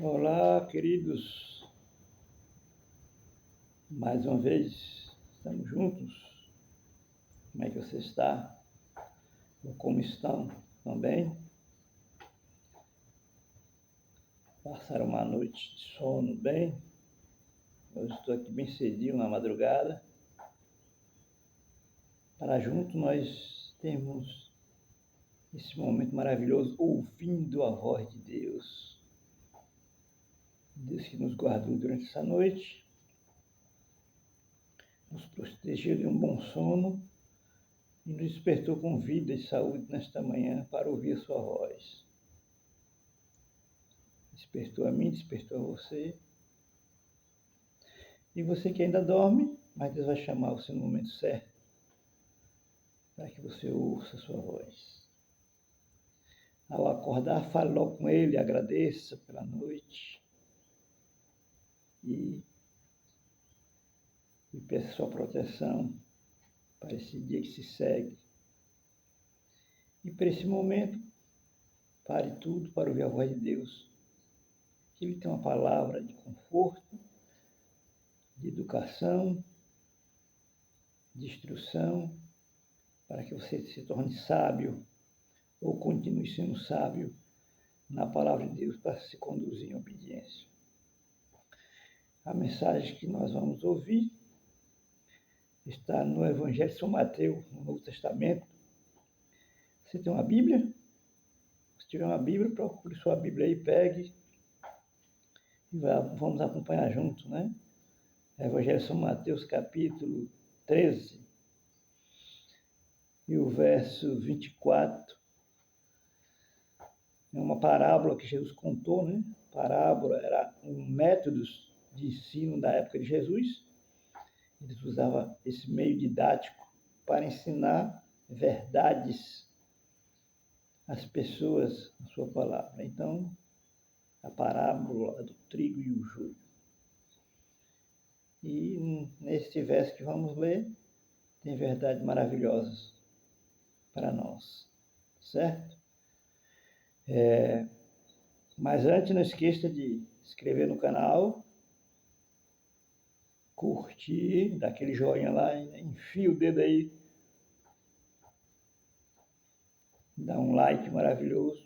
Olá, queridos. Mais uma vez estamos juntos. Como é que você está? Ou como estão? Estão bem? Passaram uma noite de sono bem? Hoje estou aqui bem cedinho na madrugada para junto nós termos esse momento maravilhoso ouvindo a voz de Deus. Deus que nos guardou durante essa noite, nos protegeu de um bom sono e nos despertou com vida e saúde nesta manhã para ouvir a sua voz. Despertou a mim, despertou a você. E você que ainda dorme, mas Deus vai chamar você no momento certo para que você ouça a sua voz. Ao acordar, fale logo com Ele, agradeça pela noite e peça sua proteção para esse dia que se segue. E para esse momento, pare tudo para ouvir a voz de Deus. Que Ele tem uma palavra de conforto, de educação, de instrução, para que você se torne sábio ou continue sendo sábio na palavra de Deus para se conduzir em obediência. A mensagem que nós vamos ouvir está no Evangelho de São Mateus, no Novo Testamento. Você tem uma Bíblia? Se tiver uma Bíblia, procure sua Bíblia aí, pegue e vamos acompanhar junto, né? Evangelho de São Mateus, capítulo 13, e o verso 24. É uma parábola que Jesus contou, né? Parábola era um método de ensino da época de Jesus. Eles usavam esse meio didático para ensinar verdades às pessoas, a sua palavra. Então, a parábola do trigo e o joio. E nesse verso que vamos ler, tem verdades maravilhosas para nós, certo? Mas antes, não esqueça de se inscrever no canal, curtir, dar aquele joinha lá, enfia o dedo aí, dá um like maravilhoso,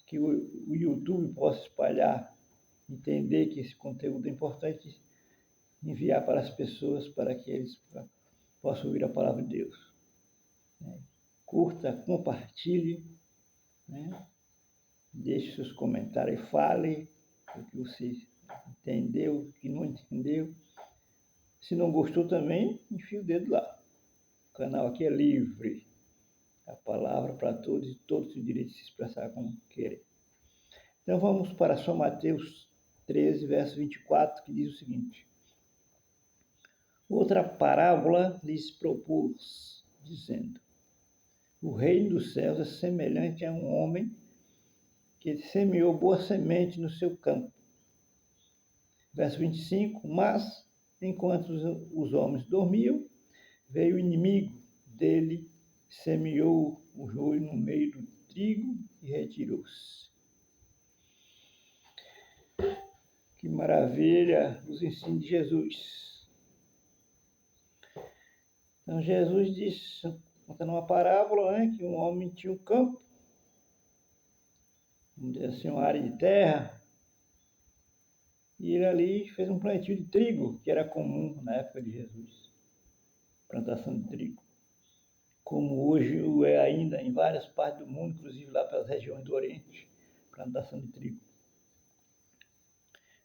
que o YouTube possa espalhar, entender que esse conteúdo é importante, enviar para as pessoas para que eles possam ouvir a palavra de Deus. Curta, compartilhe, né? Deixe seus comentários, fale o que você entendeu, o que não entendeu. Se não gostou também, enfia o dedo lá. O canal aqui é livre. A palavra para todos e todos têm o direito de se expressar como querem. Então vamos para São Mateus 13, verso 24, que diz o seguinte: outra parábola lhes propôs, dizendo: o reino dos céus é semelhante a um homem que semeou boa semente no seu campo. Verso 25, mas, enquanto os homens dormiam, veio o inimigo dele, semeou o joio no meio do trigo e retirou-se. Que maravilha os ensinos de Jesus. Então Jesus disse, contando uma parábola, né, que um homem tinha um campo, vamos dizer assim, uma área de terra, e ele ali fez um plantio de trigo, que era comum na época de Jesus, plantação de trigo. Como hoje é ainda em várias partes do mundo, inclusive lá pelas regiões do Oriente, plantação de trigo.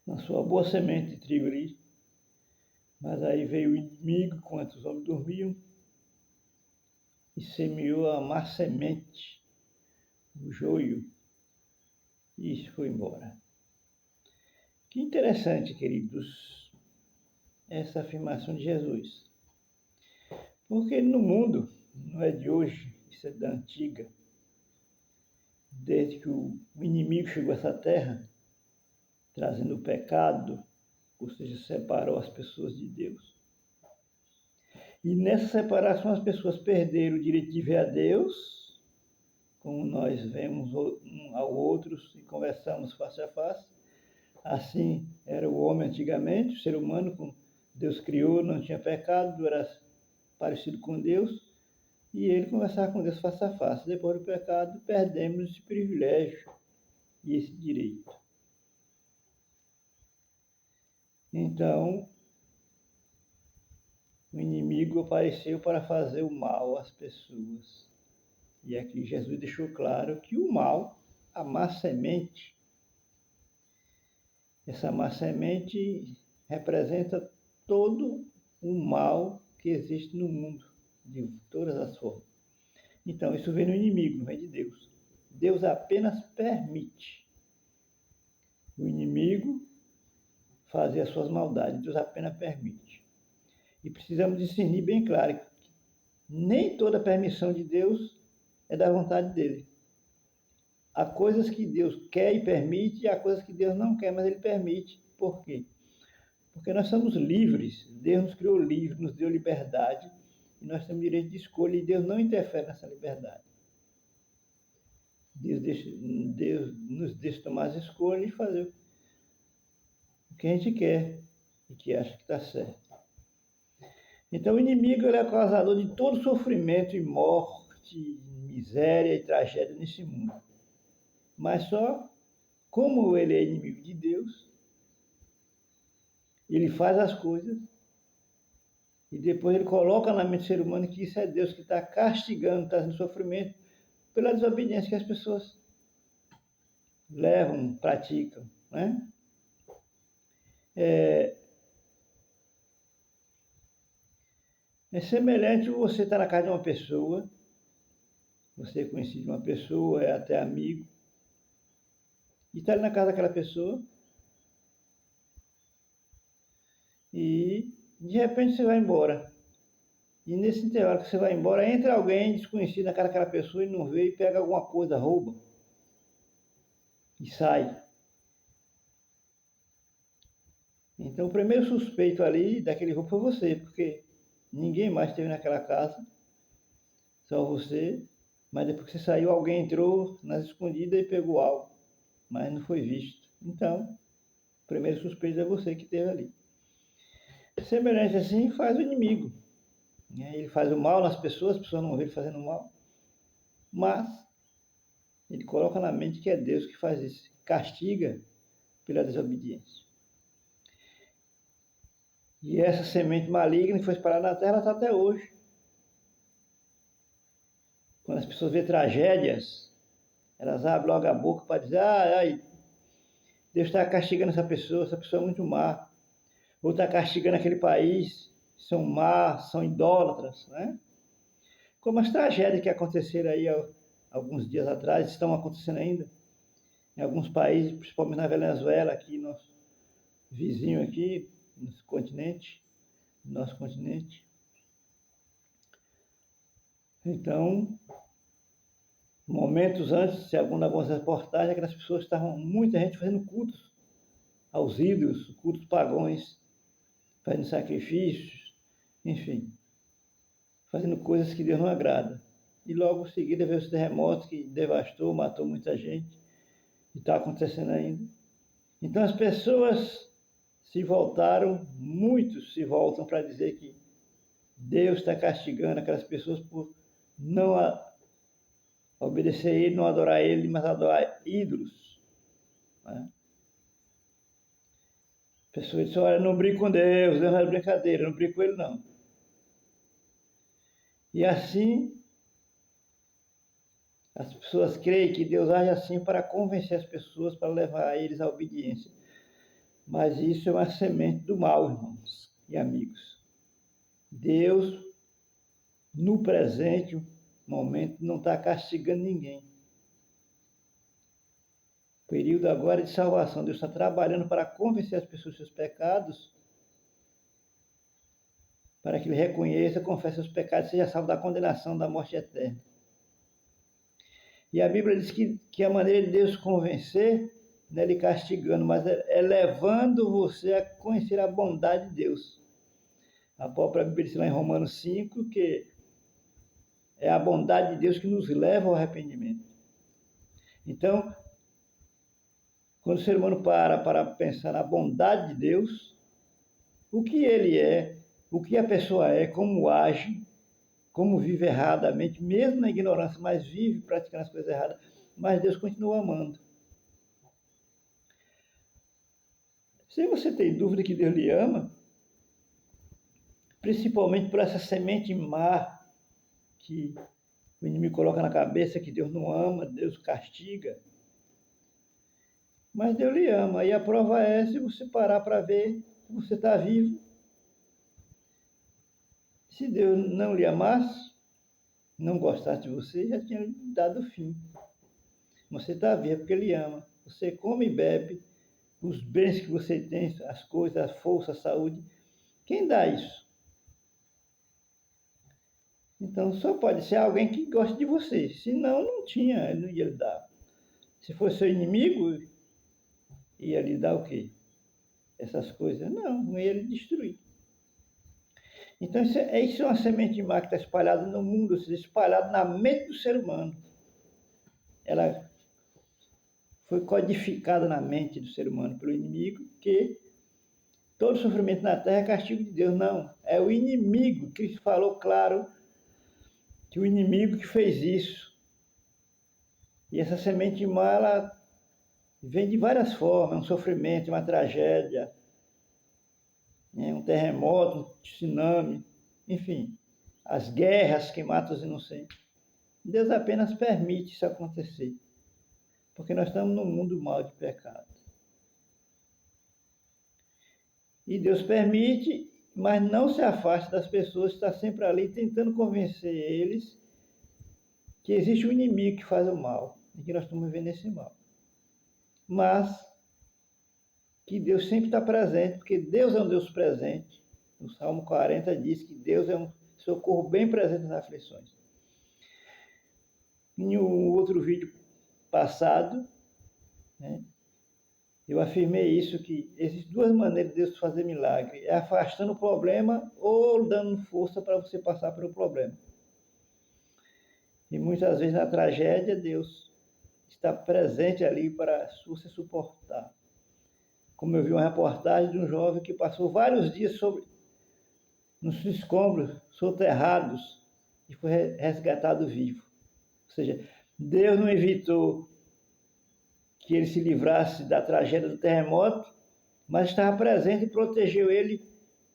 Na sua boa semente de trigo ali, mas aí veio o inimigo, enquanto os homens dormiam, e semeou a má semente, o joio, e foi embora. Que interessante, queridos, essa afirmação de Jesus. Porque no mundo, não é de hoje, isso é da antiga, desde que o inimigo chegou a essa terra, trazendo o pecado, ou seja, separou as pessoas de Deus. E nessa separação as pessoas perderam o direito de ver a Deus, como nós vemos um ao outro e conversamos face a face. Assim era o homem antigamente, o ser humano, como Deus criou, não tinha pecado, era parecido com Deus, e ele conversava com Deus face a face. Depois do pecado, perdemos esse privilégio e esse direito. Então, o inimigo apareceu para fazer o mal às pessoas. E aqui Jesus deixou claro que o mal, a má semente, essa má semente representa todo o mal que existe no mundo, de todas as formas. Então, isso vem do inimigo, não vem de Deus. Deus apenas permite o inimigo fazer as suas maldades. Deus apenas permite. E precisamos discernir bem claro que nem toda permissão de Deus é da vontade dele. Há coisas que Deus quer e permite, e há coisas que Deus não quer, mas ele permite. Por quê? Porque nós somos livres. Deus nos criou livres, nos deu liberdade, e nós temos direito de escolha, e Deus não interfere nessa liberdade. Deus nos deixa tomar as escolhas e fazer o que a gente quer e que acha que está certo. Então o inimigo ele é causador de todo sofrimento e morte, miséria e tragédia nesse mundo. Mas só como ele é inimigo de Deus, ele faz as coisas e depois ele coloca na mente do ser humano que isso é Deus que está castigando, trazendo sofrimento pela desobediência que as pessoas levam, praticam, né? É semelhante você estar na casa de uma pessoa, você é conhecido de uma pessoa, é até amigo, e está ali na casa daquela pessoa, e de repente você vai embora. E nesse intervalo que você vai embora, entra alguém desconhecido na casa daquela pessoa e não vê, e pega alguma coisa, rouba, e sai. Então o primeiro suspeito ali daquele roubo foi você, porque ninguém mais esteve naquela casa, só você, mas depois que você saiu, alguém entrou nas escondidas e pegou algo, mas não foi visto. Então, o primeiro suspeito é você que esteve ali. Semelhante assim faz o inimigo. Ele faz o mal nas pessoas, as pessoas não vê ele fazendo mal, mas ele coloca na mente que é Deus que faz isso, castiga pela desobediência. E essa semente maligna que foi espalhada na terra, ela está até hoje. Quando as pessoas vêem tragédias, elas abrem logo a boca para dizer, Deus está castigando essa pessoa é muito má. Ou está castigando aquele país, são más, são idólatras, né? Como as tragédias que aconteceram aí alguns dias atrás, estão acontecendo ainda, em alguns países, principalmente na Venezuela, aqui, nosso vizinho aqui, nosso continente. Então, momentos antes, segundo algumas reportagens, aquelas pessoas estavam, muita gente fazendo cultos aos ídolos, cultos pagões, fazendo sacrifícios, enfim, fazendo coisas que Deus não agrada. E logo em seguida veio os terremotos que devastou, matou muita gente, e está acontecendo ainda. Então as pessoas se voltaram, muitos se voltam para dizer que Deus está castigando aquelas pessoas por não obedecer a Ele, não adorar Ele, mas adorar ídolos. Né? A pessoa diz, olha, não brinco com Deus não é brincadeira, não brinco com Ele não. E assim, as pessoas creem que Deus age assim para convencer as pessoas, para levar eles à obediência. Mas isso é uma semente do mal, irmãos e amigos. Deus, no presente momento, não está castigando ninguém. O período agora é de salvação. Deus está trabalhando para convencer as pessoas dos seus pecados, para que ele reconheça, confesse os pecados e seja salvo da condenação, da morte eterna. E a Bíblia diz que a maneira de Deus convencer não é ele castigando, mas é levando você a conhecer a bondade de Deus. A própria Bíblia diz lá em Romanos 5 que é a bondade de Deus que nos leva ao arrependimento. Então, quando o ser humano para pensar na bondade de Deus, o que ele é, o que a pessoa é, como age, como vive erradamente, mesmo na ignorância, mas vive praticando as coisas erradas, mas Deus continua amando. Se você tem dúvida que Deus lhe ama, principalmente por essa semente má que o inimigo coloca na cabeça, que Deus não ama, Deus castiga, mas Deus lhe ama. E a prova é se você parar para ver que você está vivo. Se Deus não lhe amasse, não gostasse de você, já tinha dado fim. Você está vivo porque Ele ama. Você come e bebe, os bens que você tem, as coisas, a força, a saúde. Quem dá isso? Então só pode ser alguém que gosta de você. Senão, não tinha, ele não ia lhe dar. Se fosse seu inimigo, ia lhe dar o quê? Essas coisas? Não ia lhe destruir. Então, isso é uma semente má que está espalhada no mundo, espalhada na mente do ser humano. Ela foi codificada na mente do ser humano pelo inimigo, que todo sofrimento na terra é castigo de Deus. Não, é o inimigo. Cristo falou claro que o inimigo que fez isso. E essa semente má, ela vem de várias formas, um sofrimento, uma tragédia, um terremoto, um tsunami, enfim, as guerras que matam os inocentes. Deus apenas permite isso acontecer, porque nós estamos num mundo mau de pecado. E Deus permite, mas não se afasta das pessoas, está sempre ali tentando convencer eles que existe um inimigo que faz o mal, e que nós estamos vivendo esse mal. Mas que Deus sempre está presente, porque Deus é um Deus presente. No Salmo 40 diz que Deus é um socorro bem presente nas aflições. Em um outro vídeo passado, eu afirmei isso, que existem duas maneiras de Deus fazer milagre. É afastando o problema ou dando força para você passar pelo problema. E muitas vezes na tragédia, Deus está presente ali para você suportar. Como eu vi uma reportagem de um jovem que passou vários dias nos escombros, soterrados, e foi resgatado vivo. Ou seja, Deus não evitou que ele se livrasse da tragédia do terremoto, mas estava presente e protegeu ele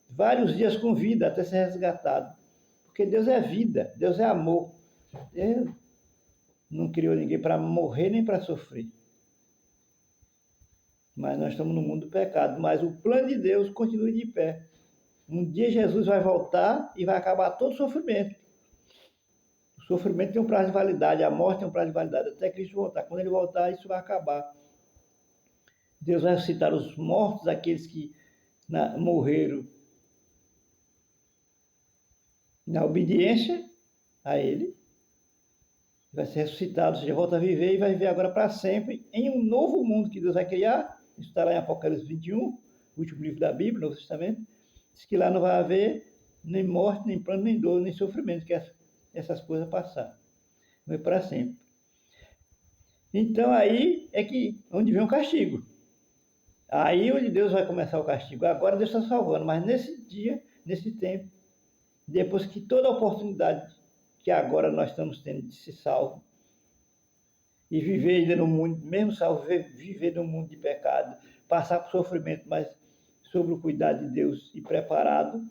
vários dias com vida até ser resgatado. Porque Deus é vida, Deus é amor. Deus não criou ninguém para morrer nem para sofrer. Mas nós estamos no mundo do pecado, mas o plano de Deus continua de pé. Um dia Jesus vai voltar e vai acabar todo o sofrimento. O sofrimento tem um prazo de validade, a morte tem um prazo de validade, até Cristo voltar. Quando ele voltar, isso vai acabar. Deus vai ressuscitar os mortos, aqueles que morreram na obediência a Ele. Vai ser ressuscitado, ou seja, volta a viver e vai viver agora para sempre em um novo mundo que Deus vai criar. Isso está lá em Apocalipse 21, o último livro da Bíblia, Novo Testamento. Diz que lá não vai haver nem morte, nem pranto, nem dor, nem sofrimento, que essas coisas passaram. Vai para sempre. Então aí é que onde vem o castigo. Aí onde Deus vai começar o castigo. Agora Deus está salvando, mas nesse dia, nesse tempo, depois que toda a oportunidade que agora nós estamos tendo de ser salvo e viver ainda no mundo, mesmo salvo, viver no mundo de pecado, passar por sofrimento, mas sob o cuidado de Deus e preparado,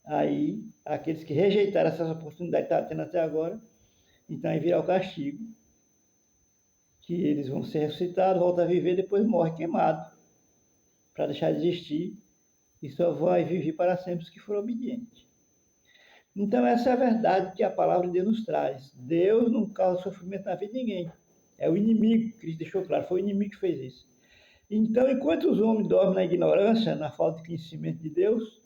aí aqueles que rejeitaram essas oportunidades que estavam tendo até agora, então aí virá o castigo, que eles vão ser ressuscitados, voltam a viver, depois morrem queimados, para deixar de existir, e só vai viver para sempre os que foram obedientes. Então essa é a verdade que a palavra de Deus nos traz. Deus não causa sofrimento na vida de ninguém. É o inimigo, Cristo deixou claro, foi o inimigo que fez isso. Então, enquanto os homens dormem na ignorância, na falta de conhecimento de Deus,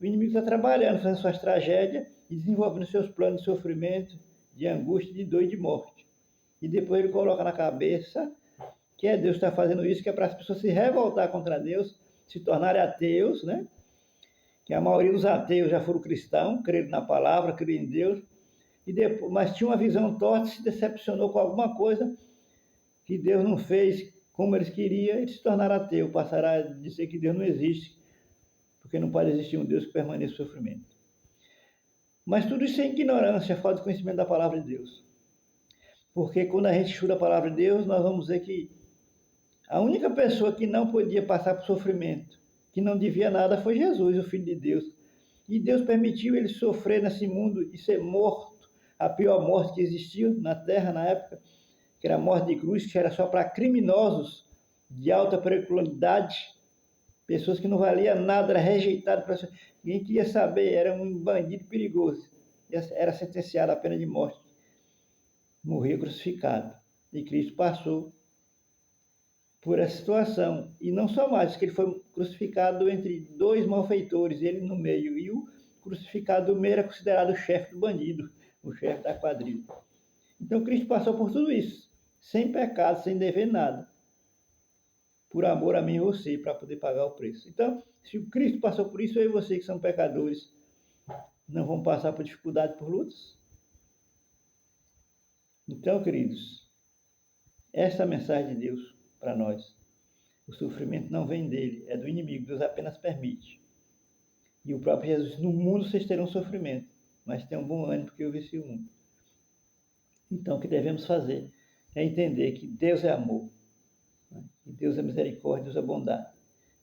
o inimigo está trabalhando, fazendo suas tragédias e desenvolvendo seus planos de sofrimento, de angústia, de dor e de morte. E depois ele coloca na cabeça que é Deus que está fazendo isso, que é para as pessoas se revoltar contra Deus, se tornarem ateus, que a maioria dos ateus já foram cristãos, creram na palavra, creram em Deus, mas tinha uma visão torta, se decepcionou com alguma coisa que Deus não fez como eles queriam, eles se tornaram ateu, passaram a dizer que Deus não existe, porque não pode existir um Deus que permaneça o sofrimento. Mas tudo isso é ignorância, falta de conhecimento da palavra de Deus. Porque quando a gente estuda a palavra de Deus, nós vamos ver que a única pessoa que não podia passar por sofrimento, que não devia nada, foi Jesus, o Filho de Deus. E Deus permitiu ele sofrer nesse mundo e ser morto, a pior morte que existiu na terra na época, que era a morte de cruz, que era só para criminosos de alta periculosidade, pessoas que não valiam nada, era rejeitado, ninguém queria saber, era um bandido perigoso, era sentenciado à pena de morte, morria crucificado. E Cristo passou por essa situação. E não só mais, que ele foi crucificado entre dois malfeitores, ele no meio, e o crucificado do meio era considerado o chefe do bandido, o chefe da quadrilha. Então Cristo passou por tudo isso, sem pecado, sem dever nada, por amor a mim e você, para poder pagar o preço. Então, se o Cristo passou por isso, eu e você que são pecadores, não vão passar por dificuldade, por lutas? Então, queridos, essa é a mensagem de Deus para nós. O sofrimento não vem dele, é do inimigo, Deus apenas permite. E o próprio Jesus, no mundo vocês terão sofrimento, mas tenham bom ânimo porque eu venci o mundo. Então, o que devemos fazer é entender que Deus é amor, né? Que Deus é misericórdia, Deus é bondade,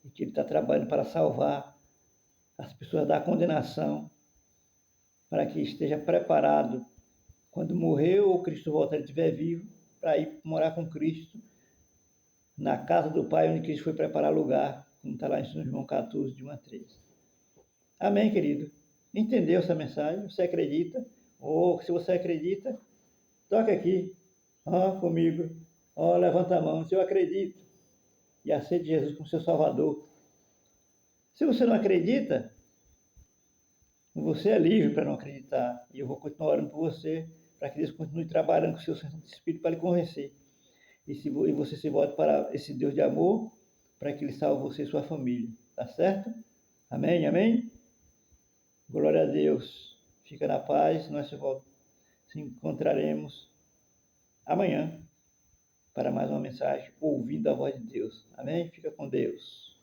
e que Ele está trabalhando para salvar as pessoas da condenação, para que esteja preparado quando morrer ou Cristo voltar e estiver vivo, para ir morar com Cristo na casa do Pai, onde Cristo foi preparar lugar, como está lá em São João 14, de 1 a 3. Amém, querido? Entendeu essa mensagem? Você acredita? Ou se você acredita, toca aqui, comigo, levanta a mão, se eu acredito, e aceite Jesus como seu Salvador. Se você não acredita, você é livre para não acreditar, e eu vou continuar orando por você, para que Deus continue trabalhando com o seu Santo Espírito para lhe convencer. E você se volte para esse Deus de amor, para que Ele salve você e sua família. Tá certo? Amém? Amém? Glória a Deus. Fica na paz. Nós se encontraremos amanhã para mais uma mensagem ouvindo a voz de Deus. Amém? Fica com Deus.